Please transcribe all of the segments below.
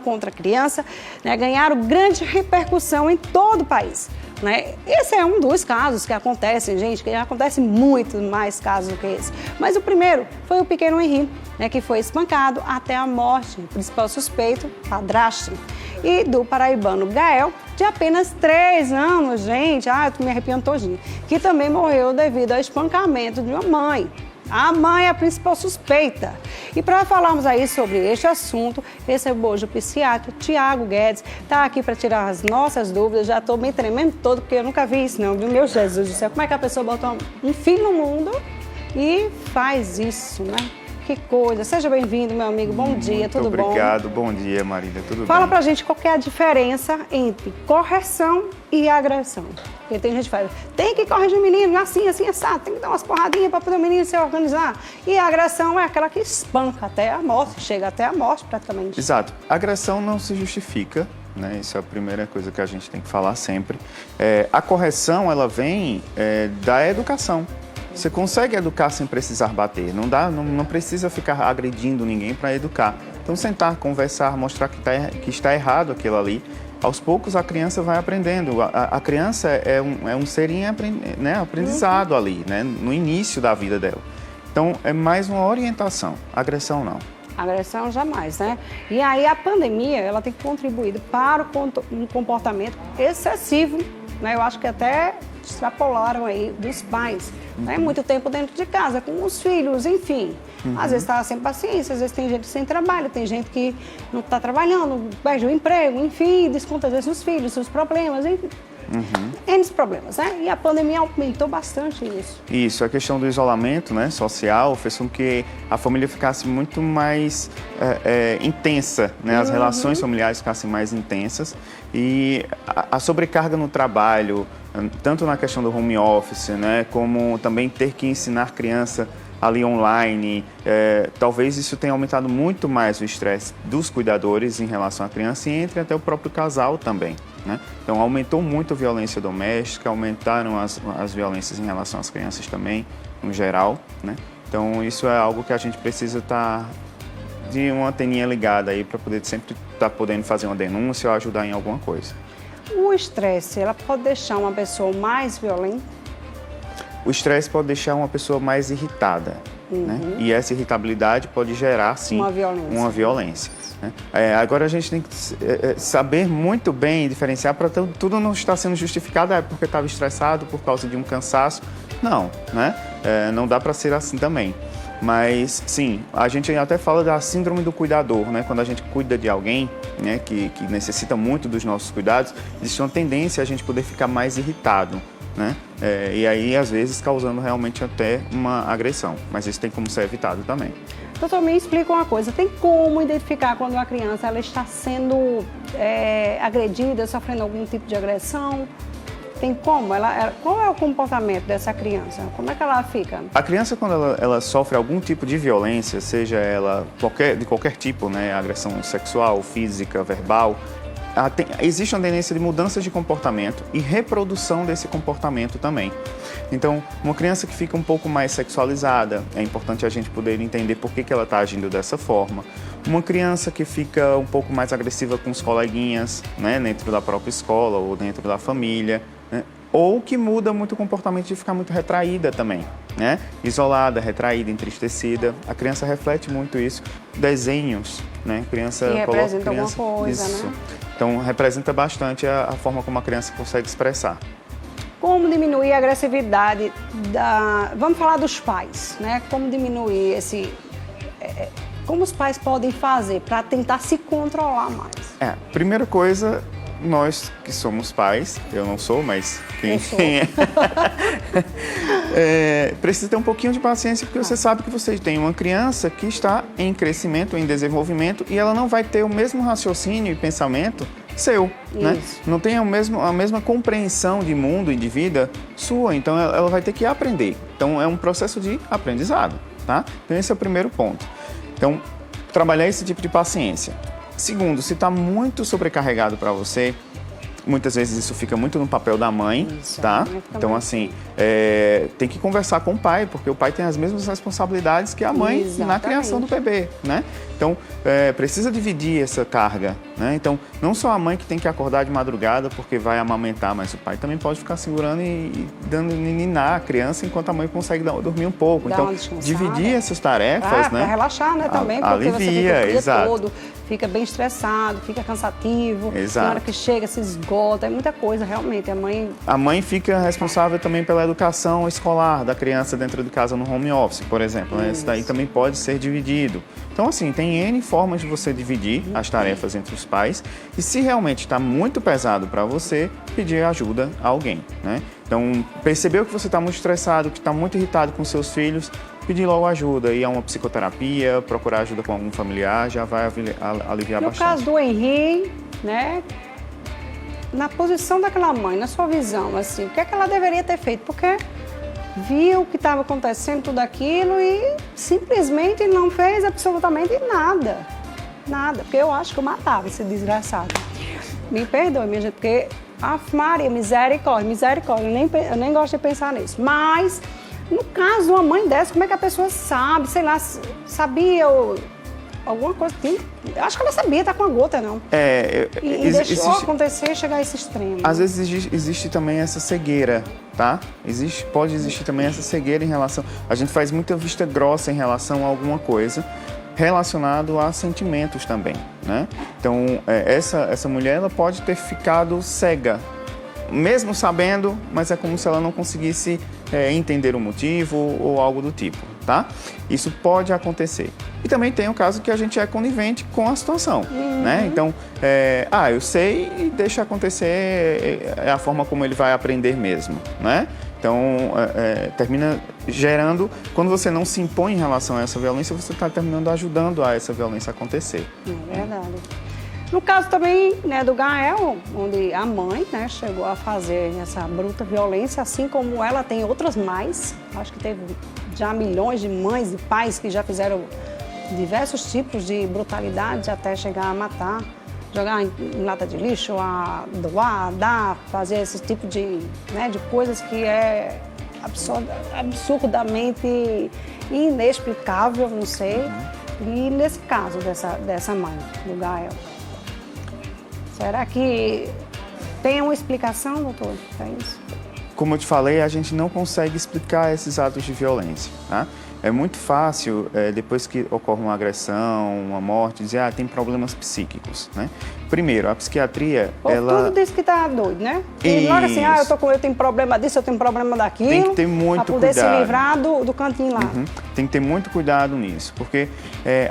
contra a criança, né, ganharam grande repercussão em todo o país. Né? Esse é um dos casos que acontecem, gente, que acontece muito mais casos do que esse. Mas o primeiro foi o pequeno Henri, né, que foi espancado até a morte, o principal suspeito, padrasto. E do paraibano Gael, de apenas 3 anos, gente, eu tô me arrepiando todinho, que também morreu devido ao espancamento de uma mãe. A mãe é a principal suspeita. E para falarmos aí sobre este assunto, recebo hoje o psiquiatra Tiago Guedes, está aqui para tirar as nossas dúvidas. Já estou bem tremendo todo, porque eu nunca vi isso não, viu? Meu Jesus do céu, como é que a pessoa bota um filho no mundo e faz isso, né? Que coisa. Seja bem-vindo, meu amigo. Bom dia, tudo bom? Obrigado. Bom dia, Marília. Tudo bem? Fala pra gente qual que é a diferença entre correção e agressão. Porque tem gente que fala, tem que corrigir o menino, assim, assado, tem que dar umas porradinhas para poder o menino se organizar. E a agressão é aquela que espanca até a morte, chega até a morte praticamente. Exato. A agressão não se justifica, né? Isso é a primeira coisa que a gente tem que falar sempre. A correção, ela vem da educação. Você consegue educar sem precisar bater, não precisa ficar agredindo ninguém para educar. Então, sentar, conversar, mostrar que está errado aquilo ali. Aos poucos, a criança vai aprendendo. A criança é um ser em aprendizado ali, né? No início da vida dela. Então, é mais uma orientação. Agressão, não. Agressão, jamais, né? E aí, a pandemia, ela tem contribuído para um comportamento excessivo, né? Eu acho que até extrapolaram aí dos pais, né? Muito tempo dentro de casa, com os filhos, enfim. Às vezes está sem paciência, às vezes tem gente sem trabalho, tem gente que não está trabalhando, perde o emprego, enfim, desconta às vezes nos filhos, seus problemas, enfim. N problemas, né? E a pandemia aumentou bastante isso. Isso, a questão do isolamento, né, social fez com que a família ficasse muito mais intensa, né? As relações familiares ficassem mais intensas e a sobrecarga no trabalho, tanto na questão do home office, né, como também ter que ensinar criança ali online, talvez isso tenha aumentado muito mais o estresse dos cuidadores em relação à criança e entre até o próprio casal também, né? Então aumentou muito a violência doméstica, aumentaram as violências em relação às crianças também, no geral, né? Então isso é algo que a gente precisa estar de uma anteninha ligada aí para poder sempre estar podendo fazer uma denúncia ou ajudar em alguma coisa. O estresse, ela pode deixar uma pessoa mais violenta? O estresse pode deixar uma pessoa mais irritada, né? E essa irritabilidade pode gerar, sim, uma violência. Né? Agora a gente tem que saber muito bem diferenciar para tudo não estar sendo justificado porque estava estressado por causa de um cansaço. Não, né? Não dá para ser assim também. Mas, sim, a gente até fala da síndrome do cuidador, né? Quando a gente cuida de alguém, né, que necessita muito dos nossos cuidados, existe uma tendência a gente poder ficar mais irritado, né? E aí, às vezes, causando realmente até uma agressão. Mas isso tem como ser evitado também. Doutor, me explica uma coisa. Tem como identificar quando uma criança ela está sendo agredida, sofrendo algum tipo de agressão? Tem como? Qual é o comportamento dessa criança? Como é que ela fica? A criança, quando ela sofre algum tipo de violência, seja ela de qualquer tipo, né? Agressão sexual, física, verbal, existe uma tendência de mudança de comportamento e reprodução desse comportamento também. Então, uma criança que fica um pouco mais sexualizada, é importante a gente poder entender por que ela está agindo dessa forma. Uma criança que fica um pouco mais agressiva com os coleguinhas, né, dentro da própria escola ou dentro da família, né? Ou que muda muito o comportamento de ficar muito retraída também, né? Isolada, retraída, entristecida. A criança reflete muito isso. Desenhos, né? Criança coloca alguma coisa, isso. Né? Então, representa bastante a forma como a criança consegue expressar. Como diminuir a agressividade Vamos falar dos pais, né? Como diminuir como os pais podem fazer para tentar se controlar mais? Primeira coisa, nós que somos pais, eu não sou, mas quem precisa ter um pouquinho de paciência, porque você sabe que você tem uma criança que está em crescimento, em desenvolvimento, e ela não vai ter o mesmo raciocínio e pensamento seu, né? Não tem a mesma compreensão de mundo e de vida sua, então ela vai ter que aprender. Então é um processo de aprendizado, tá? Então esse é o primeiro ponto. Então, trabalhar esse tipo de paciência. Segundo, se está muito sobrecarregado para você, muitas vezes isso fica muito no papel da mãe, Isso, tá? a mãe fica Então, muito assim, tem que conversar com o pai, porque o pai tem as mesmas responsabilidades que a mãe na Exatamente. criação do bebê, né? Então, precisa dividir essa carga, né? Então, não só a mãe que tem que acordar de madrugada porque vai amamentar, mas o pai também pode ficar segurando e dando ninar a criança enquanto a mãe consegue dormir um pouco. Dá Então, uma descansada. dividir essas tarefas, né? Para relaxar, né, também, porque você fica o Alivia, dia exato. todo, fica bem estressado, fica cansativo. Exato. Na hora que chega, se esgota, é muita coisa, realmente. A mãe fica responsável também pela educação escolar da criança dentro de casa no home office, por exemplo, né? Isso daí também pode ser dividido. Então, assim, tem N formas de você dividir as tarefas entre os pais e se realmente está muito pesado para você, pedir ajuda a alguém, né? Então, percebeu que você está muito estressado, que está muito irritado com seus filhos, pedir logo ajuda, ir a uma psicoterapia, procurar ajuda com algum familiar, já vai aliviar bastante. No caso do Henri, né, na posição daquela mãe, na sua visão, assim, o que é que ela deveria ter feito? Porque viu o que estava acontecendo, tudo aquilo e simplesmente não fez absolutamente nada. Nada, porque eu acho que eu matava esse desgraçado. Me perdoe, minha gente, porque Maria, misericórdia, eu nem gosto de pensar nisso. Mas, no caso de uma mãe dessa, como é que a pessoa sabe, sei lá, sabia alguma coisa, acho que ela sabia, tá com a gota, não. E deixou acontecer e chegar a esse extremo. Às vezes existe também essa cegueira, tá? Pode existir também essa cegueira em relação... A gente faz muita vista grossa em relação a alguma coisa relacionado a sentimentos também, né? Então, essa mulher, ela pode ter ficado cega, mesmo sabendo, mas é como se ela não conseguisse entender o motivo ou algo do tipo, tá? Isso pode acontecer. E também tem o caso que a gente é conivente com a situação, né? Então, eu sei e deixa acontecer, é a forma como ele vai aprender mesmo, né? Então, termina gerando, quando você não se impõe em relação a essa violência, você está terminando ajudando a essa violência acontecer. É verdade. No caso também, né, do Gael, onde a mãe, né, chegou a fazer essa bruta violência, assim como ela tem outras mais. Acho que teve já milhões de mães e pais que já fizeram diversos tipos de brutalidade até chegar a matar, jogar em lata de lixo, a doar, dar, fazer esse tipo de coisas que é absurdamente inexplicável, não sei. E nesse caso dessa mãe, do Gael, será que tem uma explicação, doutor, para isso? Como eu te falei, a gente não consegue explicar esses atos de violência, tá? É muito fácil, depois que ocorre uma agressão, uma morte, dizer, tem problemas psíquicos, né? Primeiro, a psiquiatria, Tudo diz que tá doido, né? E logo assim, eu tenho problema disso, eu tenho problema daquilo. Tem que ter muito cuidado. Para poder se livrar do cantinho lá. Tem que ter muito cuidado nisso, porque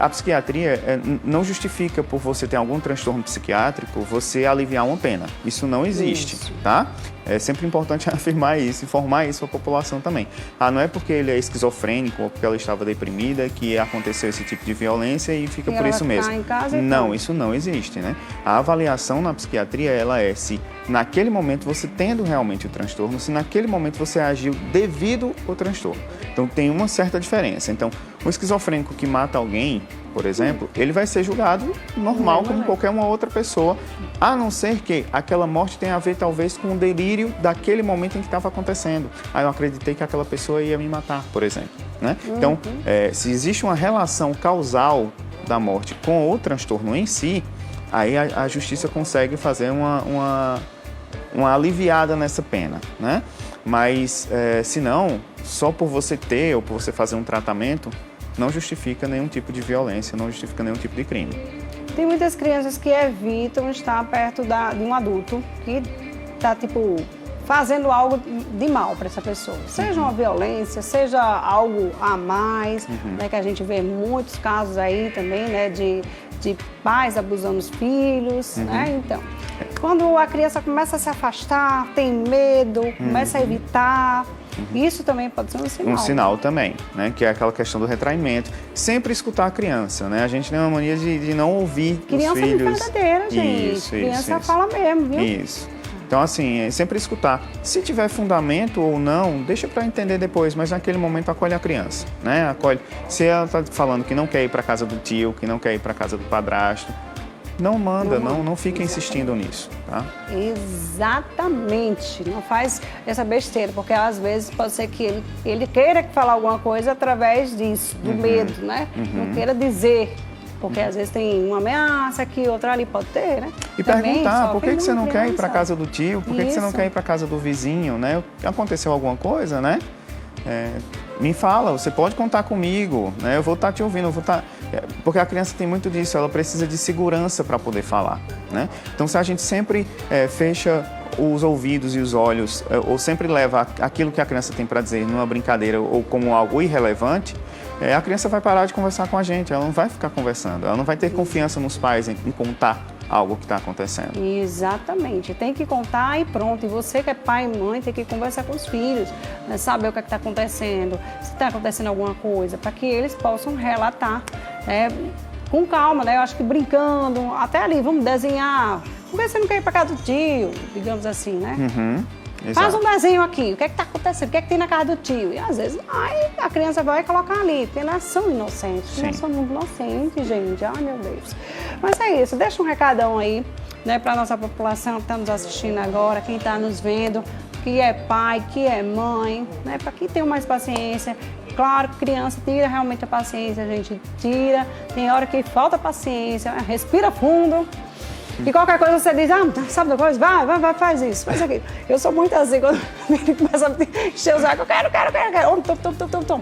a psiquiatria não justifica por você ter algum transtorno psiquiátrico você aliviar uma pena. Isso não existe, tá? É sempre importante afirmar isso, informar isso à população também. Não é porque ele é esquizofrênico ou porque ela estava deprimida que aconteceu esse tipo de violência e fica por isso mesmo. Em casa, não, isso não existe, né? A avaliação na psiquiatria, ela é se naquele momento você tendo realmente o transtorno, se naquele momento você agiu devido ao transtorno. Então tem uma certa diferença. Então, um esquizofrênico que mata alguém, por exemplo, ele vai ser julgado normal como qualquer uma outra pessoa, a não ser que aquela morte tenha a ver talvez com o delírio daquele momento em que estava acontecendo. Eu acreditei que aquela pessoa ia me matar, por exemplo, né? Então, se existe uma relação causal da morte com o transtorno em si, aí a justiça consegue fazer uma aliviada nessa pena, né? Mas, se não, só por você ter ou por você fazer um tratamento, não justifica nenhum tipo de violência, não justifica nenhum tipo de crime. Tem muitas crianças que evitam estar perto de um adulto que está, fazendo algo de mal para essa pessoa. Seja uma violência, seja algo a mais, né, que a gente vê muitos casos aí também, né, de pais abusando dos filhos, né? Então, quando a criança começa a se afastar, tem medo, começa a evitar, isso também pode ser um sinal. Um sinal também, né? Que é aquela questão do retraimento. Sempre escutar a criança, né? A gente tem uma mania de não ouvir criança os filhos. Criança é brincadeira, gente. Criança fala mesmo, viu? Isso. Então, assim, sempre escutar. Se tiver fundamento ou não, deixa para entender depois, mas naquele momento acolhe a criança, né? Acolhe. Se ela está falando que não quer ir para casa do tio, que não quer ir para casa do padrasto, não manda, não fica insistindo nisso, tá? Exatamente, não faz essa besteira, porque às vezes pode ser que ele queira falar alguma coisa através disso, do medo, né? Não queira dizer, porque às vezes tem uma ameaça aqui, outra ali, pode ter, né? E também perguntar, por que você não quer ir para casa do tio? Por que você não quer ir para casa do vizinho, né? Aconteceu alguma coisa, né? Me fala, você pode contar comigo, né? Eu vou estar te ouvindo, porque a criança tem muito disso, ela precisa de segurança para poder falar, né? Então, se a gente sempre fecha os ouvidos e os olhos, ou sempre leva aquilo que a criança tem para dizer numa brincadeira ou como algo irrelevante, a criança vai parar de conversar com a gente, ela não vai ficar conversando, ela não vai ter confiança nos pais em contar algo que está acontecendo. Exatamente, tem que contar e pronto. E você que é pai e mãe tem que conversar com os filhos, né? Saber o que está acontecendo, se está acontecendo alguma coisa, para que eles possam relatar, né? Com calma, né? Eu acho que brincando, até ali, vamos desenhar. Por que você não quer ir para casa do tio, digamos assim, né? Faz um desenho aqui, o que é que está acontecendo, o que é que tem na casa do tio? E às vezes a criança vai colocar ali, porque nós somos inocentes, nós somos inocentes, gente, ai meu Deus. Mas é isso, deixa um recadão aí, né, para a nossa população que está nos assistindo agora, quem está nos vendo, que é pai, que é mãe, né, para quem tem mais paciência. Claro, criança tira realmente a paciência, a gente tira, tem hora que falta paciência, respira fundo. E qualquer coisa você diz, sabe da coisa? Vai, faz isso, faz aquilo. Eu sou muito assim, quando ele começa a encher os olhos, eu quero. Tom.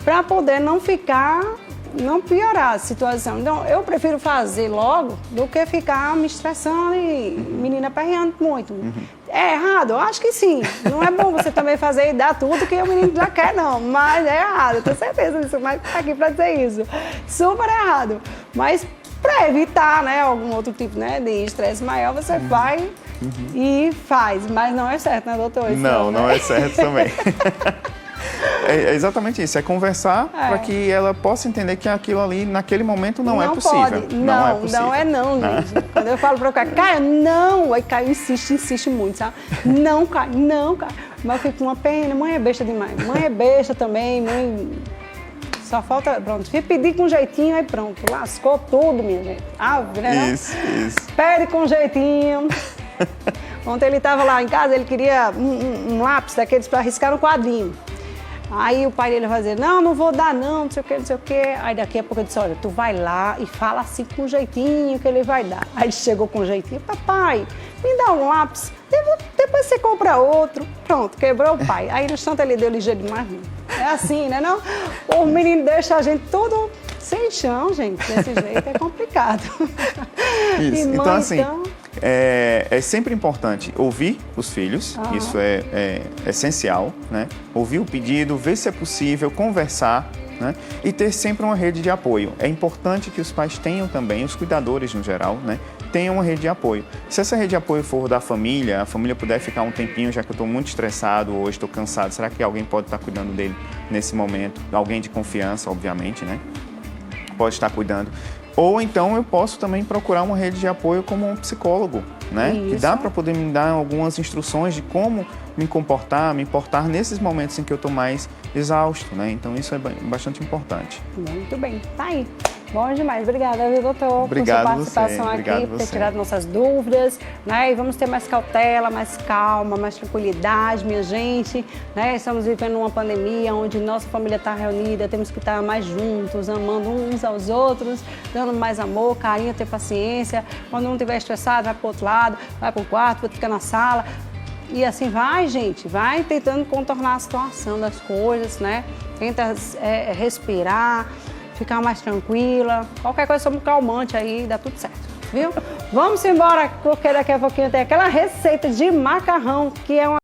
Pra poder não piorar a situação. Então, eu prefiro fazer logo do que ficar me estressando e menina aperreando muito. É errado? Eu acho que sim. Não é bom você também fazer e dar tudo que o menino já quer, não. Mas é errado, eu tenho certeza disso. Mas tá aqui pra dizer isso. Super errado. Mas para evitar, né, algum outro tipo, né, de estresse maior, você vai e faz. Mas não é certo, né, doutor? Não é certo também. É exatamente isso, é conversar para que ela possa entender que aquilo ali, naquele momento, não é possível. Pode. Não é gente. Quando eu falo para o Caio, não! Aí Caio insiste muito, sabe? Não, Caio. Mas eu fico com uma pena, mãe é besta demais. Mãe é besta também, mãe... Só falta, pronto, fui pedir com jeitinho, aí pronto, lascou tudo, minha gente. Né? Isso. Pede com jeitinho. Ontem ele estava lá em casa, ele queria um lápis daqueles para riscar um quadrinho. Aí o pai dele vai dizer, não vou dar não sei o que. Aí daqui a pouco eu disse, olha, tu vai lá e fala assim com jeitinho que ele vai dar. Aí ele chegou com jeitinho, papai, me dá um lápis, depois você compra outro. Pronto, quebrou o pai. Aí no instante ele deu ligeiro demais. É assim, né não? O menino deixa a gente tudo sem chão, gente. Desse jeito é complicado. Isso, mãe, então assim... É sempre importante ouvir os filhos, isso é essencial, né? Ouvir o pedido, ver se é possível, conversar, né? E ter sempre uma rede de apoio. É importante que os pais tenham também, os cuidadores no geral, né? Tenham uma rede de apoio. Se essa rede de apoio for da família, a família puder ficar um tempinho, já que eu estou muito estressado hoje, estou cansado, será que alguém pode estar cuidando dele nesse momento? Alguém de confiança, obviamente, né? Pode estar cuidando. Ou então eu posso também procurar uma rede de apoio como um psicólogo, né? Que dá para poder me dar algumas instruções de como me comportar, me portar nesses momentos em que eu estou mais exausto, né? Então isso é bastante importante. Muito bem, tá aí. Bom demais. Obrigada, viu, doutor, Obrigado por sua participação aqui, por ter tirado nossas dúvidas, né? E vamos ter mais cautela, mais calma, mais tranquilidade, minha gente, né? Estamos vivendo uma pandemia onde nossa família está reunida, temos que estar mais juntos, amando uns aos outros, dando mais amor, carinho, ter paciência. Quando um estiver estressado, vai para o outro lado, vai para o quarto, fica na sala. E assim vai, gente, vai tentando contornar a situação das coisas, né? Tenta respirar, ficar mais tranquila. Qualquer coisa sobre um calmante aí, dá tudo certo, viu? Vamos embora, porque daqui a pouquinho tem aquela receita de macarrão, que é uma